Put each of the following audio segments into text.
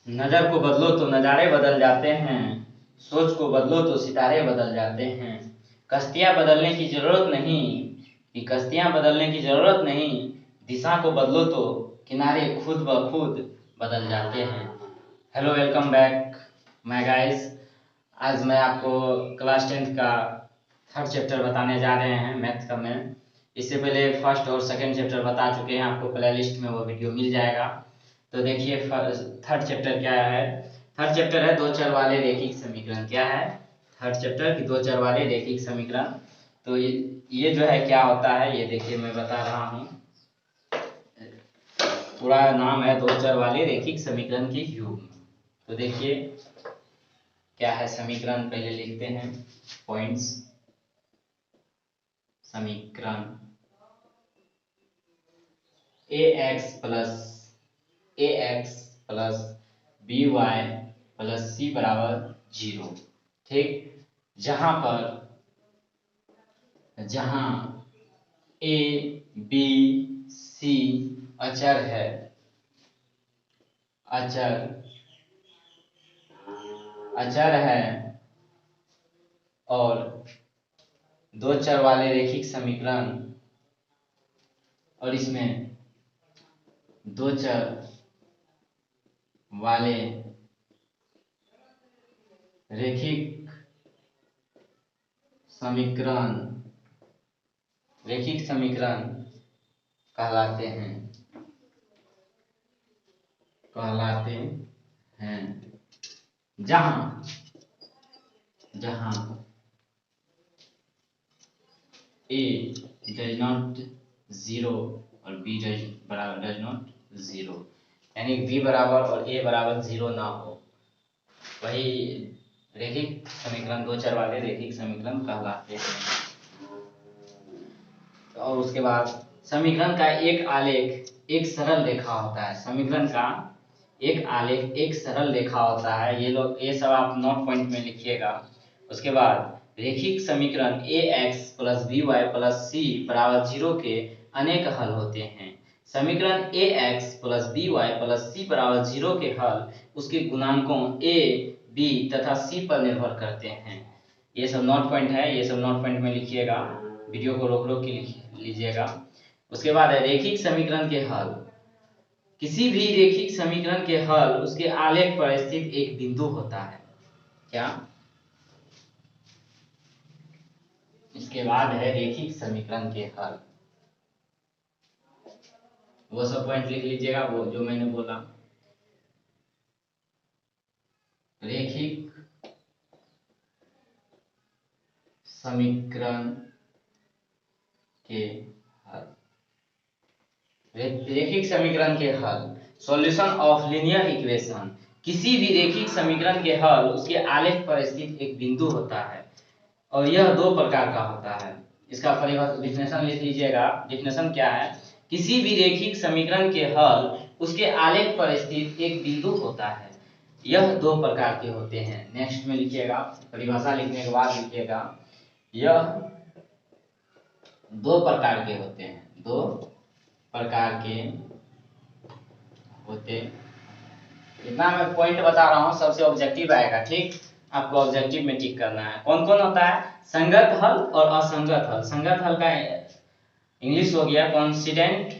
नजर को बदलो तो नजारे बदल जाते हैं, सोच को बदलो तो सितारे बदल जाते हैं। कश्तियां बदलने की जरूरत नहीं, कश्तियां बदलने की जरूरत नहीं, दिशा को बदलो तो किनारे खुद ब खुद बदल जाते हैं। Hello, welcome back my guys. आज मैं आपको क्लास 10th का थर्ड चैप्टर बताने जा रहे हैं, मैथ का मैथ। इससे पहले फर्स्ट और सेकंड चैप्टर बता चुके हैं, आपको प्ले लिस्ट में वो वीडियो मिल जाएगा। तो देखिए थर्ड चैप्टर क्या है। थर्ड चैप्टर है दो चर वाले रैखिक समीकरण। क्या है थर्ड चैप्टर की? दो चर वाले रैखिक समीकरण। तो ये जो है क्या होता है, ये देखिए मैं बता रहा हूँ। पूरा नाम है दो चर वाले रैखिक समीकरण के युग्म। तो देखिए क्या है समीकरण, पहले लिखते हैं पॉइंट्स। समीकरण ax plus by plus c बराबर 0। ठीक, जहां a b c अचर है, अचर है और दो चर वाले रैखिक समीकरण, और इसमें दो चर वाले रैखिक समीकरण कहलाते हैं जहां a डज नॉट 0 और b डज नॉट 0, यानी b बराबर और a बराबर 0 ना हो, वही रैखिक समीकरण, दो चर वाले रैखिक समीकरण कहलाते हैं। और उसके बाद समीकरण का एक आलेख एक सरल रेखा होता है। समीकरण का एक आलेख एक सरल रेखा होता है। ये सब आप नोट पॉइंट में लिखिएगा। उसके बाद रैखिक समीकरण ax plus by plus c बराबर 0 के अनेक हल होते हैं। समीकरण ax plus by plus c बराबर 0 के हल उसके गुणांकों a, b तथा c पर निर्भर करते हैं। ये सब नोट पॉइंट है, ये सब नोट पॉइंट में लिखिएगा, वीडियो को रोक रोक के लीजिएगा। उसके बाद है रैखिक समीकरण के हल। किसी भी रैखिक समीकरण के हल उसके आलेख पर स्थित एक बिंदु होता है। क्या? इसके बाद है रैखिक समीकरण के हल। वो सब पॉइंट लिख लीजिएगा, वो जो मैंने बोला। रैखिक समीकरण के हल, रैखिक समीकरण के हल, सॉल्यूशन ऑफ लीनियर इक्वेशन। किसी भी रैखिक समीकरण के हल उसके आलेख पर स्थित एक बिंदु होता है और यह दो प्रकार का होता है। इसका डिफिनेशन लिख लीजिएगा। डिफिनेशन क्या है? किसी भी रैखिक समीकरण के हल उसके आलेख पर स्थित एक बिंदु होता है, यह दो प्रकार के होते हैं। नेक्स्ट में लिखिएगा, परिभाषा लिखने के बाद लिखिएगा, यह दो प्रकार के होते हैं। दो प्रकार के होते, इतना मैं पॉइंट बता रहा हूं, सबसे ऑब्जेक्टिव आएगा। ठीक, आपको ऑब्जेक्टिव में टिक करना है। कौन कौन होता है? संगत हल और असंगत हल। संगत हल का इंग्लिश हो गया कॉन्सिडेंट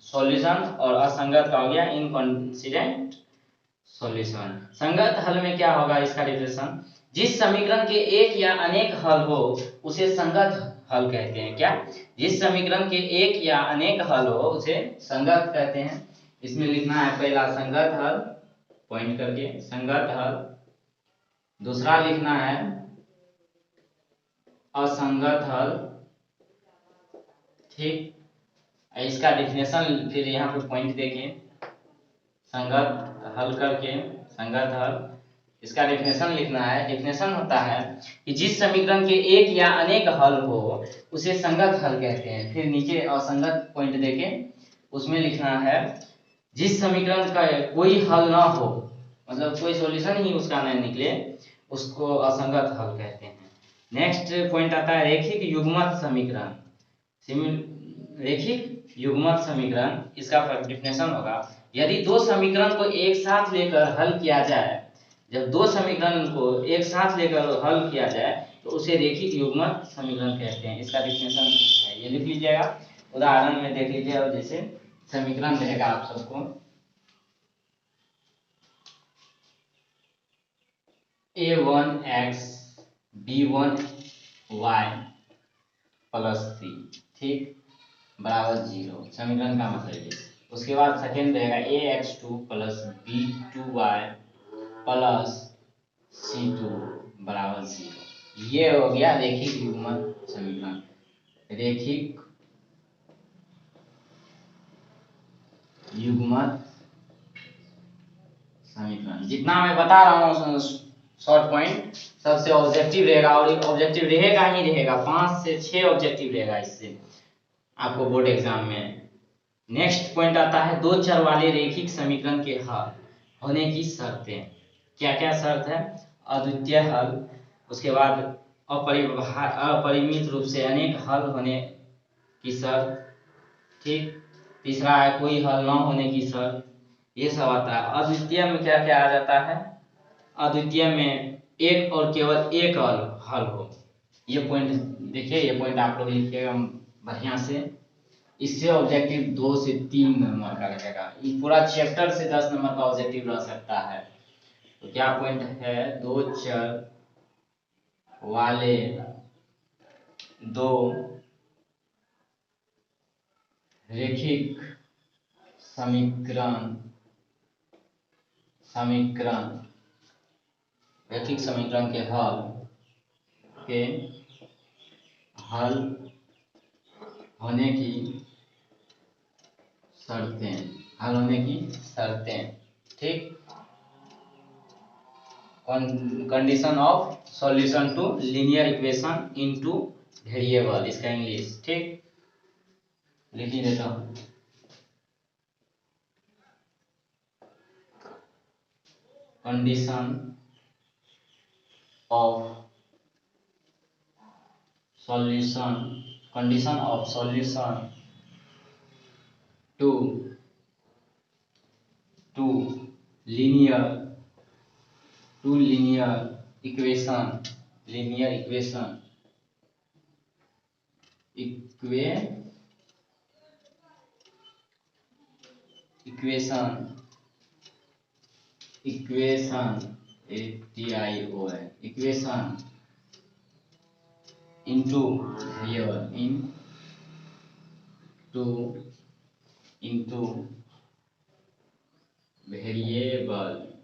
सॉल्यूशन और असंगत का हो गया इनकॉन्सिडेंट सॉल्यूशन। संगत हल में क्या होगा? इसका डिफिनेशन, जिस समीकरण के एक या अनेक हल हो उसे संगत हल कहते हैं। क्या? जिस समीकरण के एक या अनेक हल हो उसे संगत कहते हैं। इसमें लिखना है पहला संगत हल, पॉइंट करके संगत हल। दूसरा लिखना है असंगत हल। ठीक, इसका डिफिनेशन फिर यहाँ पे पॉइंट देखिए, संगत हल करके संगत हल, इसका डिफिनेशन लिखना है। डिफिनेशन होता है कि जिस समीकरण के एक या अनेक हल हो उसे संगत हल कहते हैं। फिर नीचे असंगत पॉइंट देखें, उसमें लिखना है जिस समीकरण का कोई हल ना हो, मतलब कोई सॉल्यूशन ही उसका नहीं निकले, उसको असंगत हल कहते हैं। नेक्स्ट पॉइंट आता है रैखिक युग्मत समीकरण। रैखिक युग्मत समीकरण, इसका डिफिनेशन होगा, यदि दो समीकरण को एक साथ लेकर हल किया जाए, जब दो समीकरण को एक साथ लेकर हल किया जाए तो उसे रेखिक युग्मक समीकरण कहते हैं। इसका डिफिनेशन है, ये लिख लीजिएगा। उदाहरण में देख लीजिए, और जैसे समीकरण रहेगा आप सबको a1x b1y प्लस 3, ठीक, बराबर 0, समीकरण का मतलब ये। उसके बाद सेकेंड रहेगा ax2 plus b2y plus c2 बराबर 0। ये हो गया रेखिक युग्मक समीकरण। रेखिक युग्मक समीकरण जितना मैं बता रहा हूँ शॉर्ट पॉइंट सबसे ऑब्जेक्टिव रहेगा, और ऑब्जेक्टिव रहेगा ही रहेगा, 5 से 6 ऑब्जेक्टिव रहेगा इससे आपको बोर्ड एग्जाम में। नेक्स्ट पॉइंट आता है दो चर वाले रेखिक समीकरण के हल होने की शर्तें। क्या क्या शर्त है? अद्वितीय हल, उसके बाद अपरिमित रूप से अनेक हल होने की शर्त, ठीक, तीसरा है कोई हल न होने की शर्त। ये सब आता है। अद्वितीय में क्या क्या आ जाता है? अद्वितीय में एक और केवल एक हल हो। ये पॉइंट देखिए, ये पॉइंट आप लोग लिखिएगा बढ़िया से। इससे ऑब्जेक्टिव 2 से 3 नंबर का रहेगा। ये पूरा चैप्टर से 10 नंबर का ऑब्जेक्टिव रह सकता है। तो क्या पॉइंट है? दो चर वाले दो रेखिक समीकरण रेखिक समीकरण के हल होने की शर्तें, ठीक। Condition of solution to linear equation in two variable, इसका इंग्लिश, ठीक, लिख ही देता हूँ। Condition of solution to linear equation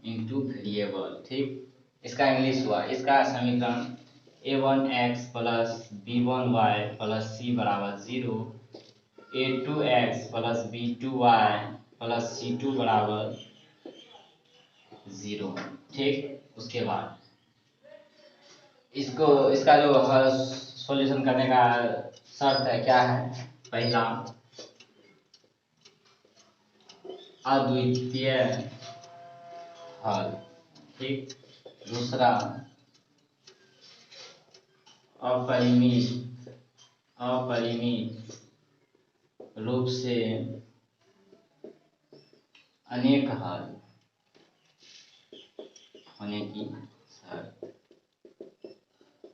in two variable, ठीक। इसका इंग्लिश हुआ, इसका समीकरण a1x plus b1y plus c बराबर 0, a2x plus b2y plus c2 बराबर 0, ठीक। उसके बाद इसका जो सॉल्यूशन करने का शर्त है, क्या है? पहला अद्वितीय हल, ठीक। दूसरा अपरिमित रूप से अनेक हल होने की शर्त,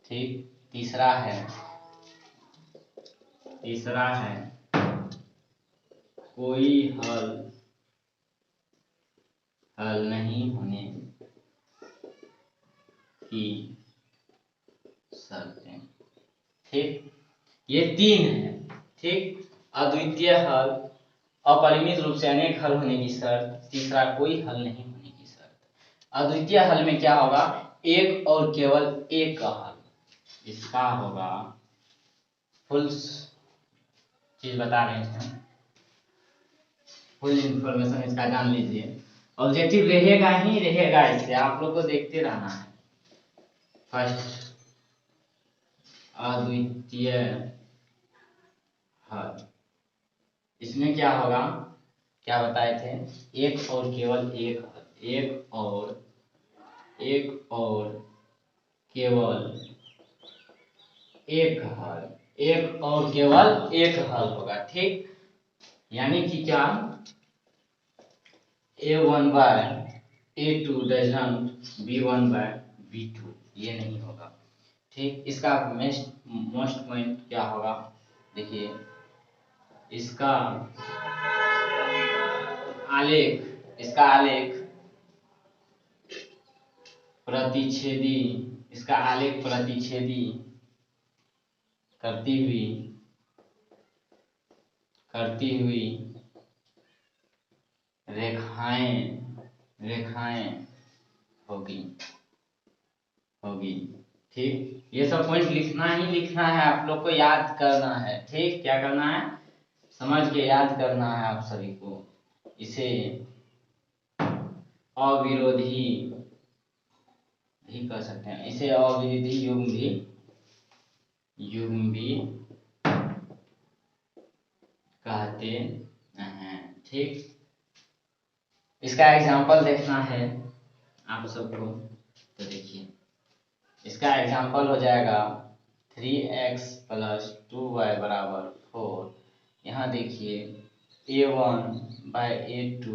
ठीक। तीसरा है कोई हल नहीं होने की शर्तें, ठीक। ये 3 है, ठीक। अद्वितीय हल, अपरिमित रूप से अनेक हल होने की शर्त, तीसरा कोई हल नहीं होने की शर्त। अद्वितीय हल में क्या होगा? एक और केवल एक का हल। इसका होगा फुल चीज बता रहे हैं, फुल इंफॉर्मेशन इसका जान लीजिए। ऑब्जेक्टिव रहेगा ही रहेगा, इससे आप लोग को देखते रहना है। फर्स्ट अद्वितीय हल, इसमें क्या होगा? क्या बताए थे? एक और केवल एक हल, एक और केवल एक हल होगा, ठीक। यानी कि क्या? A1 bye A2 does not B1 bye B2, ये नहीं होगा। ठीक, इसका मोस्ट पॉइंट क्या होगा, देखिए इसका आलेख प्रतिच्छेदी, इसका आलेख प्रतिच्छेदी करती हुई रेखाएं होगी। ठीक, ये सब पॉइंट लिखना है, आप लोग को याद करना है। ठीक, क्या करना है, समझ के याद करना है आप सभी को। इसे अविरोधी भी कर सकते हैं, इसे अविरोधी युग्म भी कहते हैं। ठीक, इसका एग्जाम्पल देखना है आप सबको, तो देखिए इसका एग्जाम्पल हो जाएगा 3x + 2y = 4। यहाँ देखिए A1 बाय A2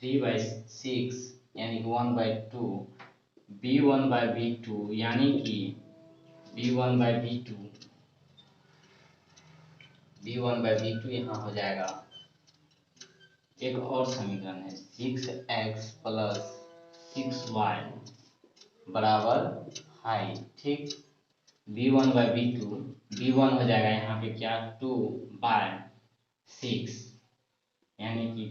3/6 यानी कि 1/2, B1 बाय B2 यानी कि B1 बाय B2 यहाँ हो जाएगा। एक और समीकरण है 6x + 6y = हाई। ठीक, B1 बाय B2, B1 हो जाएगा यहाँ पे क्या 2/6 यानी कि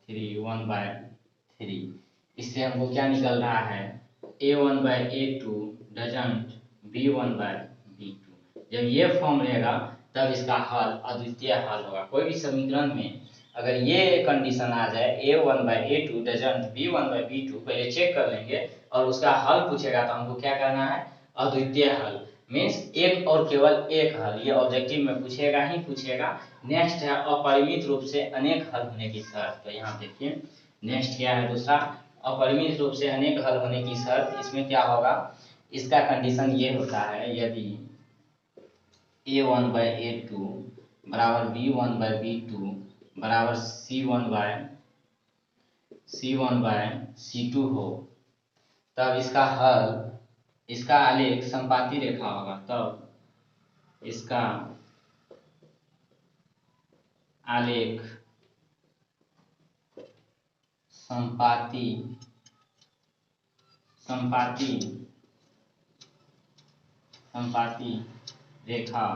3, 1/3। इससे हमको क्या निकल रहा है, A1 bye A2 doesn't B1 bye B2। जब ये फॉर्म रहेगा तब इसका हल अद्वितीय हल होगा। कोई भी समीकरण में अगर ये कंडीशन आ जाए A1 bye A2 doesn't B1 bye B2, पहले चेक कर लेंगे और उसका हल पूछेगा तो हमको क्या करना है, अद्वितीय हल मीन्स एक और केवल एक हल, ये ऑब्जेक्टिव में पूछेगा ही पूछेगा। नेक्स्ट है अपरिमित रूप से अनेक हल होने की शर्त। तो यहाँ देखिए नेक्स्ट क्या है, दूसरा अपरिमित रूप से अनेक हल होने की शर्त। इसमें क्या होगा, इसका कंडीशन ये होता है, यदि A1 बाय A2 बराबर B1 बाय B2 बराबर C1 बाय C2 हो, तब इसका हल, इसका आलेख संपाती रेखा होगा। तब इसका आलेख संपाती रेखा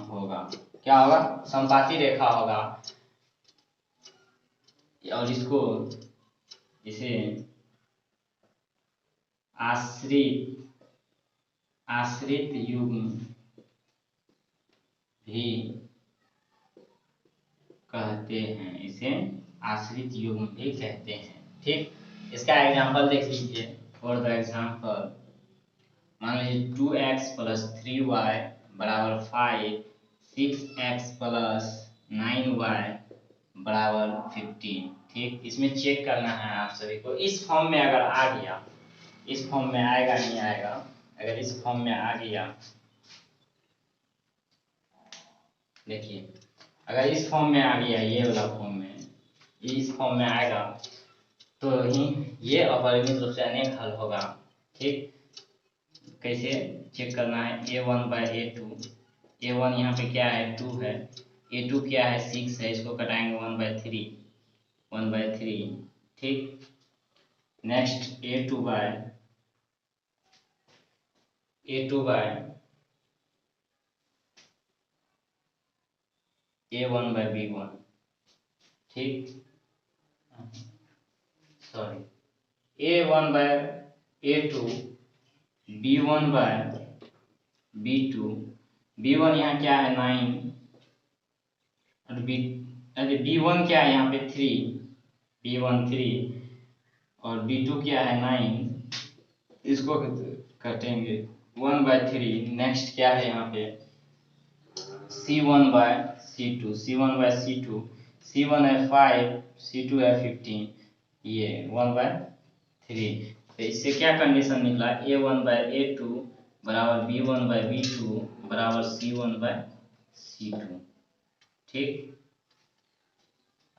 होगा। क्या होगा, संपाती रेखा होगा। और इसको इसे आश्रित युग्म भी कहते हैं, इसे आश्रित युग्म भी कहते हैं। ठीक, इसका एग्जांपल देख लीजिए। फॉर द एग्जांपल मान लीजिए 2x + 3y = 5, 6x + 9y = 15। ठीक, इसमें चेक करना है आप सभी को। इस फॉर्म में अगर आ गया, इस फॉर्म में आएगा नहीं आएगा, अगर इस फॉर्म में आ गया, देखिए अगर इस फॉर्म में आ गया, ये वाला फॉर्म में, इस फॉर्म में आएगा तो ही ये अपरिमित रूप से अनेक हल होगा। ठीक, कैसे चेक करना है, A1 बाय A2, A1 यहाँ पे क्या है 2 है, A2 क्या है 6 है, इसको कटाएंगे 1/3। ठीक, next A2 bye A1 bye B1। ठीक, sorry A1 bye A2 B1 bye B2, B1 यहाँ क्या है 9 और B1 क्या है यहाँ पे 3, B1 3 और B2 क्या है 9, इसको कटेंगे 1/3। नेक्स्ट क्या है यहाँ पे C1 बाय C2, C1 है 5, C2 है 15, ये 1/3। तो इससे क्या कंडीशन निकला, A1 बाय A2 बराबर B1 बाय B2 बराबर C1 बाय C2। ठीक,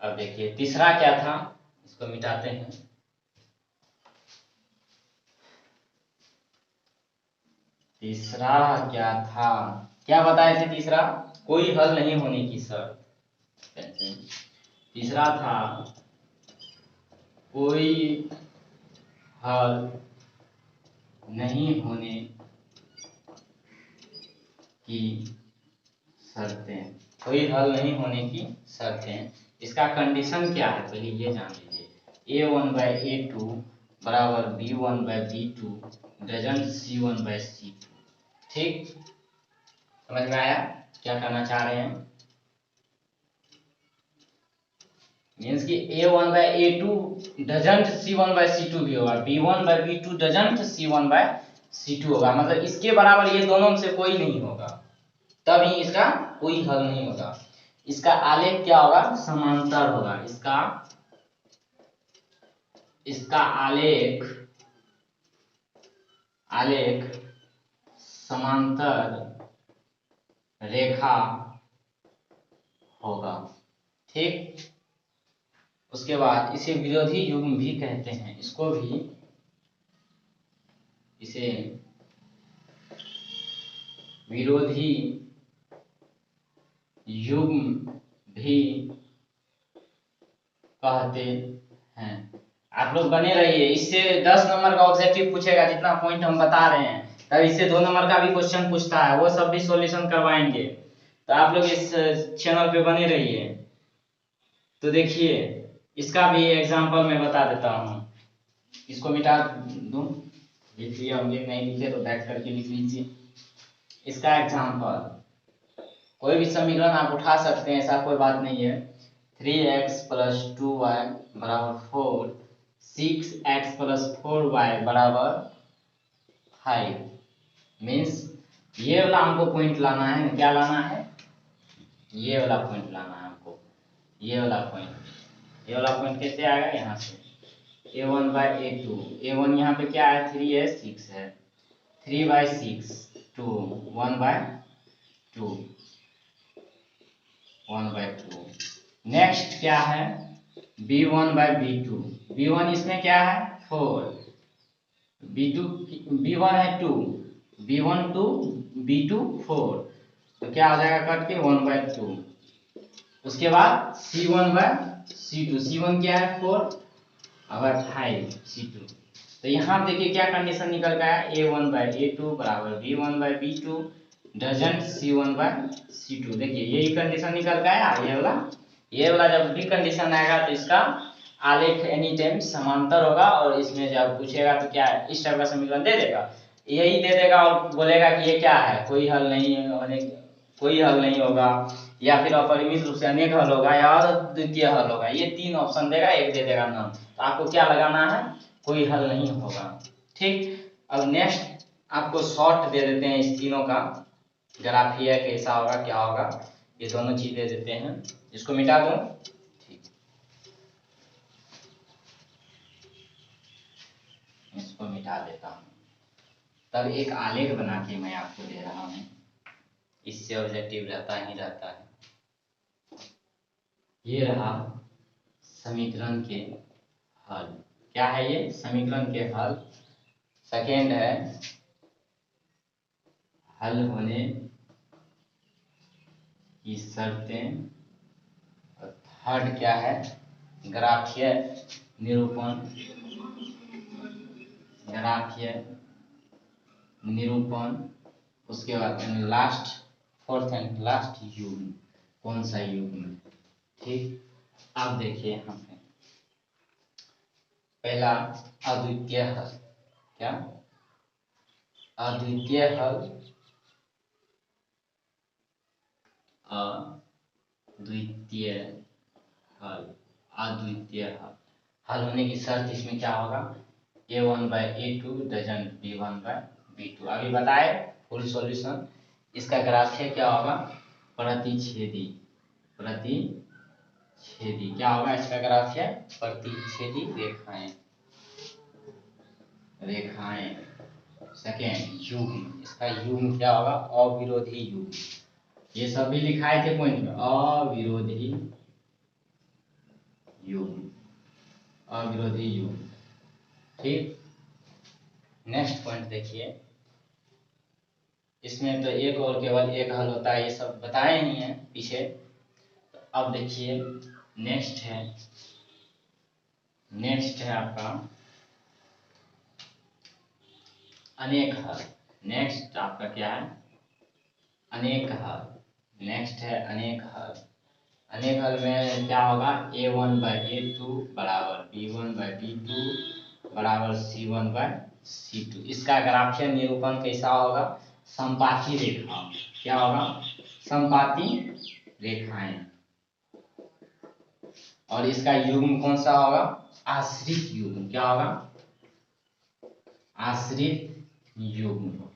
अब देखिए तीसरा क्या था, इसको मिटाते हैं। तीसरा क्या था, क्या बताए थे तीसरा, कोई हल नहीं होने की शर्त कहते हैं। तीसरा था कोई हल नहीं होने की शर्तें, कोई हल नहीं होने की शर्तें। इसका कंडीशन क्या है पहले ये जान लीजिए। a1/a2 बराबर b1/b2 डजंट c1/c2। ठीक, समझ में आया क्या करना चाह रहे हैं। मीन्स कि a1/a2 डजंट c1/c2 भी होगा, b1/b2 डजंट c1/c2 होगा। मतलब इसके बराबर ये दोनों में से कोई नहीं होगा, तभी इसका कोई हल नहीं होगा। इसका आलेख क्या होगा, समांतर होगा। इसका आलेख समांतर रेखा होगा। ठीक, उसके बाद इसे विरोधी युग्म भी कहते हैं, इसको भी इसे विरोधी युग्म भी कहते हैं। आप लोग बने रहिए, इससे 10 नंबर का ऑब्जेक्टिव पूछेगा, जितना पॉइंट हम बता रहे हैं। तब इससे 2 नंबर का भी क्वेश्चन पूछता है, वो सब भी सॉल्यूशन करवाएंगे। तो आप लोग इस चैनल पे बने रहिए। तो देखिए इसका भी एग्जांपल मैं बता देता हूँ, इसको मिटा दूं, लिखिए, हम लिख नहीं लिखे तो बैठ करके लिख लीजिए। इसका एग्जांपल, कोई भी समीकरण आप उठा सकते हैं, ऐसा कोई बात नहीं है। 3x + 2y बराबर 4, 6x + 4y बराबर 5। मीन्स ये वाला हमको पॉइंट लाना है। क्या लाना है, ये वाला पॉइंट लाना है हमको, ये वाला पॉइंट। ये वाला पॉइंट कैसे आएगा, यहाँ से a1/a2, a1 यहाँ पे क्या है 3 है 6 है, 3/6 2 1/2 1/2। नेक्स्ट क्या है b1/b2, b1 इसमें क्या है 4, b2 b1 है 2, b1 2 b2 4, तो क्या आ जाएगा कट के 1/2। उसके बाद c1/c2, c1 क्या है 4 और 5 c2। तो यहाँ देखिए क्या कंडीशन निकल गया, a1/a2 बराबर b1/b2 डजंट c1/c2। देखिए यही कंडीशन निकल गया। ये वाला जब भी कंडीशन आएगा तो इसका आलेख एनी टाइम समांतर होगा, और इसमें जब पूछेगा तो क्या है, इस टाइप का समीकरण दे देगा, यही दे देगा और बोलेगा कि ये क्या है, कोई हल नहीं होगा, या फिर अपरिमित रूप से अनेक हल होगा, या अद्वितीय हल होगा। ये 3 ऑप्शन देगा, एक दे देगा नॉन। तो आपको क्या लगाना है, कोई हल नहीं होगा। ठीक, अब नेक्स्ट आपको शॉर्ट दे देते हैं इस तीनों का ग्राफिया कैसा होगा क्या होगा, ये दोनों चीज दे देते हैं। इसको मिटा दूं, ठीक, इसको मिटा देता हूं। तब एक आलेख बना के मैं आपको दे रहा हूं, इससे ऑब्जेक्टिव रहता ही रहता है। ये रहा समीकरण के हल। क्या है ये, समीकरण के हल। सेकेंड है हल होने की शर्तें, और थर्ड क्या है, ग्राफीय निरूपण, उसके बाद लास्ट, फोर्थ एंड लास्ट युग्म, कौन सा युग्म। ठीक, अब देखिए यहाँ पे पहला अद्वितीय हल। क्या, अद्वितीय हल, अद्वितीय हल, अद्वितीय हल। हल होने की शर्त इसमें क्या होगा, a1/a2 डजंट b1/b2। अभी बताए फुल सॉल्यूशन। इसका ग्राफ्य क्या होगा, प्रतिच्छेदी क्या होगा इसका ग्राफ्य, प्रतिच्छेदी रेखाएं। सेकेंड युग्म, इसका युग्म क्या होगा, अविरोधी युग्म। ये सब भी लिखाए थे पॉइंट में, अविरोधी युग्म, अविरोधी युग्म। ठीक, नेक्स्ट पॉइंट देखिए, इसमें तो एक और केवल एक हल होता है, ये सब बताए नहीं है पीछे। अब देखिए नेक्स्ट है आपका अनेक हल। नेक्स्ट आपका क्या है? अनेक हल। नेक्स्ट है अनेक हल। अनेक हल में क्या होगा? a1/a2 बराबर b1/b2 बराबर c1/c2। इसका ग्राफियल निरूपण कैसा होगा? समपाती रेखा। क्या होगा? समपाती रेखाएं। और इसका युग्म कौन सा होगा? आश्रित युग्म। क्या होगा? आश्रित युग्म।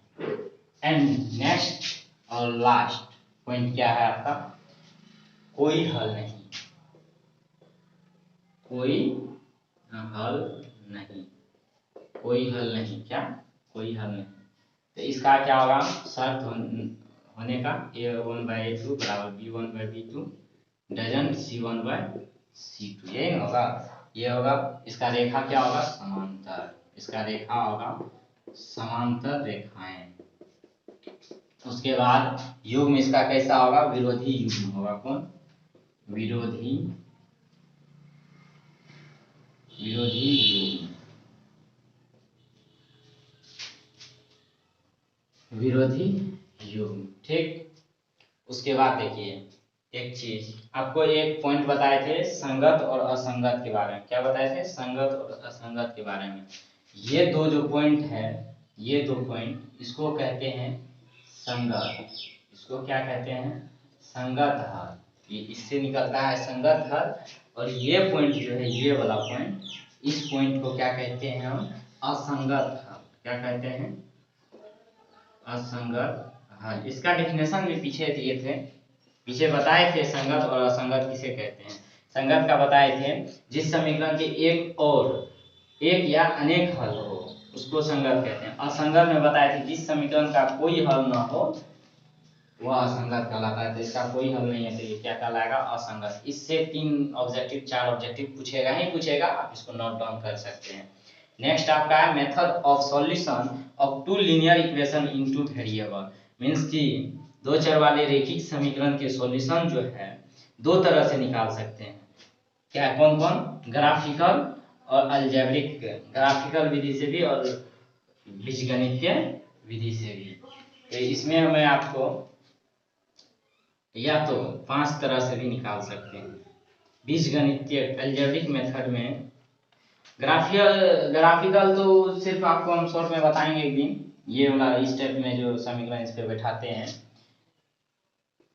एंड नेक्स्ट और लास्ट पॉइंट क्या है आपका? कोई हल नहीं। कोई हल नहीं। कोई हल नहीं। क्या? कोई हल नहीं। तो इसका क्या होगा? शर्त होने का a1/a2 बराबर b1/b2 डजन c1/c2, यही ना होगा? ये होगा। इसका रेखा क्या होगा? समांतर। इसका रेखा होगा समांतर रेखाएं। उसके बाद युग्म इसका कैसा होगा? विरोधी युग्म होगा। कौन? विरोधी युग्म। विरोधी युग्म। ठीक, उसके बाद देखिए एक चीज आपको, एक पॉइंट बताए थे संगत और असंगत के बारे में। क्या बताए थे? संगत और असंगत के बारे में। ये दो जो पॉइंट है, ये दो पॉइंट, इसको कहते हैं संगत। इसको क्या कहते हैं? संगत हल। ये इससे निकलता है संगत हल। और ये पॉइंट जो है, ये वाला पॉइंट, इस पॉइंट को क्या कहते हैं हम? असंगत हल। क्या कहते हैं? असंगत हल। इसका डेफिनेशन भी पीछे दिए थे, पीछे बताए थे संगत और असंगत किसे कहते हैं। संगत का बताए थे जिस समीकरण के एक या अनेक हल हो, उसको संगत कहते हैं। असंगत में बताए थे जिस समीकरण का कोई हल ना हो, वह असंगत कहलाता है। तो इसका कोई हल नहीं है, तो ये क्या कहलाएगा? असंगत। इससे 3 ऑब्जेक्टिव 4 ऑब्जेक्टिव पूछेगा ही पूछेगा, आप इसको नोट डाउन कर सकते हैं। नेक्स्ट आपका है method of solution of 2 linear equation in two variable. Means कि 2 चर वाले रैखिक समीकरण के सॉल्यूशन जो है 2 तरह से निकाल सकते हैं। क्या? कौन कौन? ग्राफिकल और अलजेब्रिक। ग्राफिकल विधि से भी और बीजगणितीय विधि से भी। तो इसमें मैं आपको या तो 5 तरह से भी निकाल सकते हैं। बीजगणितीय अलजेब्रिक मेथड में ग्राफिकल तो सिर्फ आपको हम शॉर्ट में बताएंगे एक दिन। ये वाला स्टेप में जो समीकरण इस पे बैठाते हैं,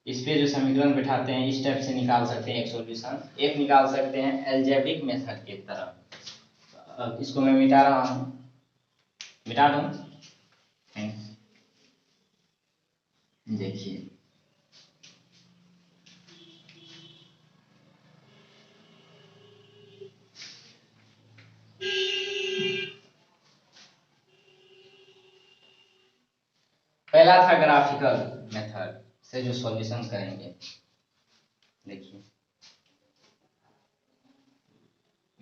इस पे जो समीकरण बैठाते हैं, इस टाइप से निकाल सकते हैं एक सॉल्यूशन। एक निकाल सकते हैं अलजेब्रिक मेथड की तरह। अब इसको मैं मिटा रहा हूँ, मिटा दूँ। देखिए पहला था ग्राफिकल मेथड से जो सॉल्यूशन करेंगे। देखिए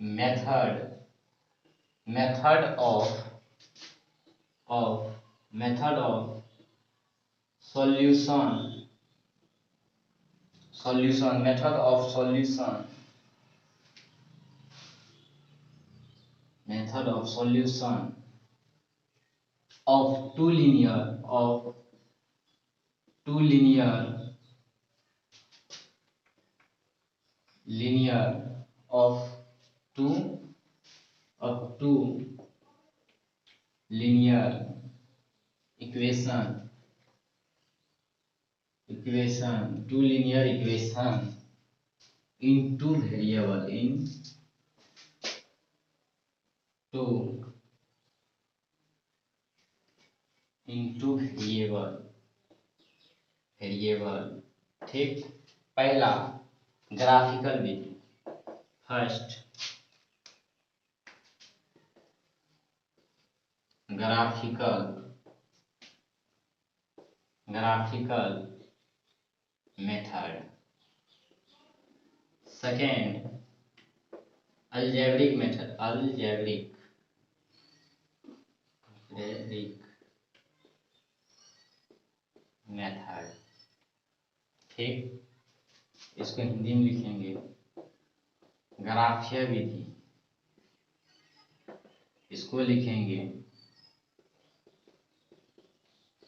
method of solution method of solution of two linear of two linear equation two linear equation into variable into variable। ठीक, पहला ग्राफिकल विधि। First graphical method. Second algebraic method, method, ठीक। इसको हिंदी में लिखेंगे ग्राफीय विधि, इसको लिखेंगे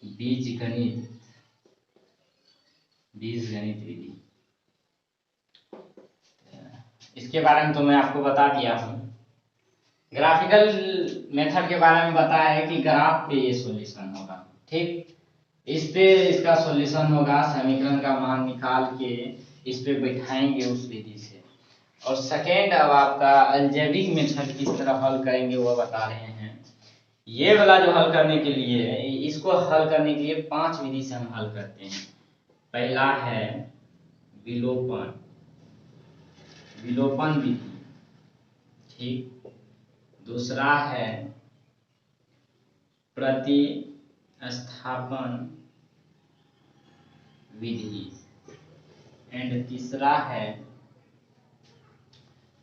बीजगणित विधि। इसके बारे में तो मैं आपको बता दिया हूँ। ग्राफिकल मेथड के बारे में बताया है कि ग्राफ पे ये सॉल्यूशन होगा, ठीक। इस पे इसका सॉल्यूशन होगा, समीकरण का मान निकाल के इस पे बैठाएंगे उस विधि से। और सेकेंड, अब आपका अलजेब्रिक मेथड किस तरह हल करेंगे वो बता रहे हैं। ये वाला जो हल करने के लिए, इसको हल करने के लिए 5 विधि से हम हल करते हैं। पहला है विलोपन विधि, ठीक। दूसरा है प्रतिस्थापन विधि, एंड तीसरा है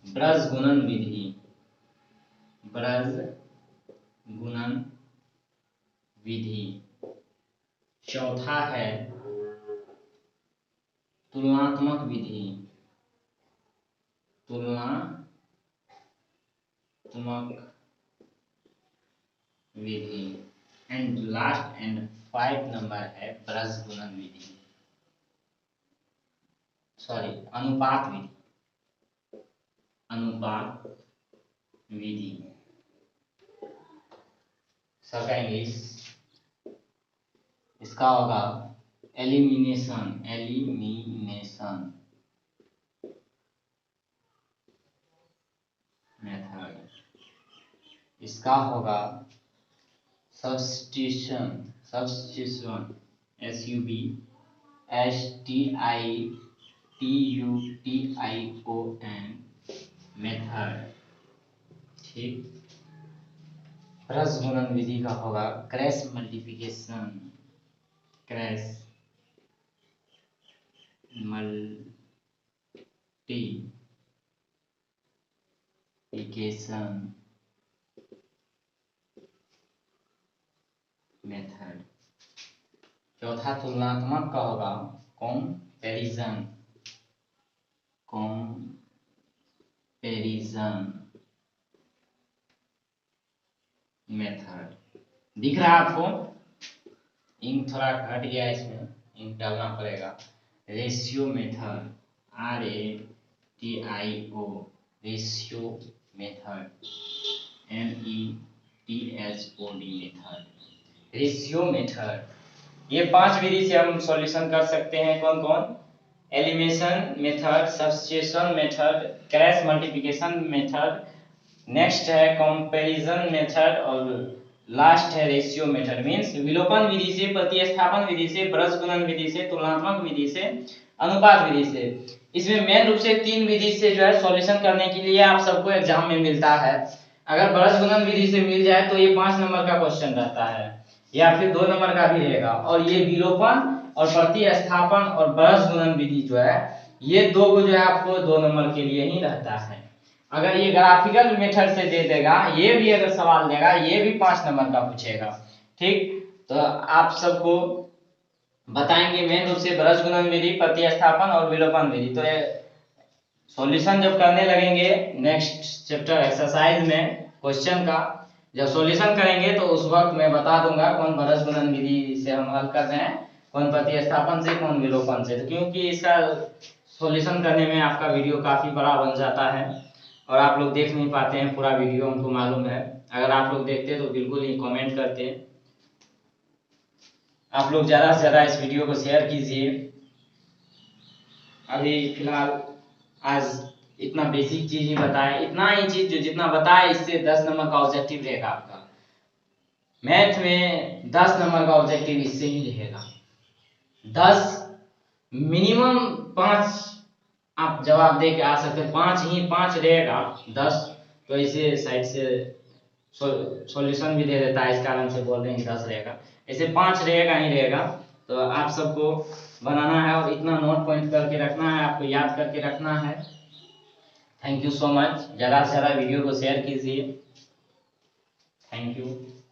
ब्रजगुणन विधि। चौथा है तुलनात्मक विधि, एंड लास्ट एंड 5 नंबर है ब्रजगुणन विधि, अनुपात विधि। सबका इंग्लिश, इसका होगा एलिमिनेशन मेथड। इसका होगा सब्स्टिट्यूशन STITUTION मेथड, ठीक। ब्रजगुणन विधि का होगा क्रॉस मल्टीप्लिकेशन मेथड। चौथा तुलनात्मक का होगा कंपैरिजन मेथड। दिख रहा है आपको? इंक थोड़ा घट गया, इसमें इंक डालना पड़ेगा। Ratio method, RATIO ratio method, METHOD method. Ratio method, ये 5 विधि से हम सॉल्यूशन कर सकते हैं। कौन? Elimination method, substitution method, cross multiplication method, next है कंपैरिजन मेथड, और लास्ट है रेशियो मेथड। मींस विलोपन विधि से, प्रतिस्थापन विधि से, ब्रजगुणन विधि से, तुलनात्मक विधि से, अनुपात विधि से। इसमें मेन रूप से 3 विधि से जो है सॉल्यूशन करने के लिए आप सबको एग्जाम में मिलता है। अगर ब्रजगुणन विधि से मिल जाए तो ये 5 नंबर का क्वेश्चन रहता है, या फिर 2 नंबर का भी रहेगा। और ये विलोपन और प्रतिस्थापन और ब्रजगुणन विधि जो है, ये 2 को जो है आपको 2 नंबर के लिए ही रहता है। अगर ये ग्राफिकल मेथड से दे देगा, ये भी अगर सवाल देगा, ये भी 5 नंबर का पूछेगा, ठीक। तो आप सबको बताएंगे मेन रूप से ब्रजगुणन विधि, प्रतिस्थापन और विलोपन विधि। तो सॉल्यूशन जब करने लगेंगे नेक्स्ट चैप्टर एक्सरसाइज में क्वेश्चन का, जब सॉल्यूशन करेंगे तो उस वक्त मैं बता दूंगा कौन ब्रजगुणन विधि से हम हल कर रहे हैं, कौन प्रतिस्थापन से, कौन विलोपन से। तो क्योंकि इसका सॉल्यूशन करने में आपका वीडियो काफी बड़ा बन जाता है और आप लोग देख नहीं पाते हैं पूरा वीडियो, हमको मालूम है। अगर आप लोग देखते तो बिल्कुल ही कमेंट करते। आप लोग ज्यादा से ज्यादा इस वीडियो को शेयर कीजिए। अभी फिलहाल आज इतना बेसिक चीज ही बताए, इतना ही चीज जो जितना बताए इससे 10 नंबर का ऑब्जेक्टिव रहेगा आपका मैथ में। 10 नंबर का ऑब्जेक्टिव इससे ही रहेगा। 10 मिनिमम 5 आप जवाब दे के आ सकते हैं, 5 रहेगा 10। तो इसे साइड से सॉल्यूशन भी दे देता है, इस कारण से बोल रहे हैं कि 10 रहेगा। ऐसे 5 रहेगा ही रहेगा। तो आप सबको बनाना है और इतना नोट पॉइंट करके रखना है, आपको याद करके रखना है। Thank you so much. ज़्यादा से ज़्यादा वीडियो को शेयर कीजिए। Thank you.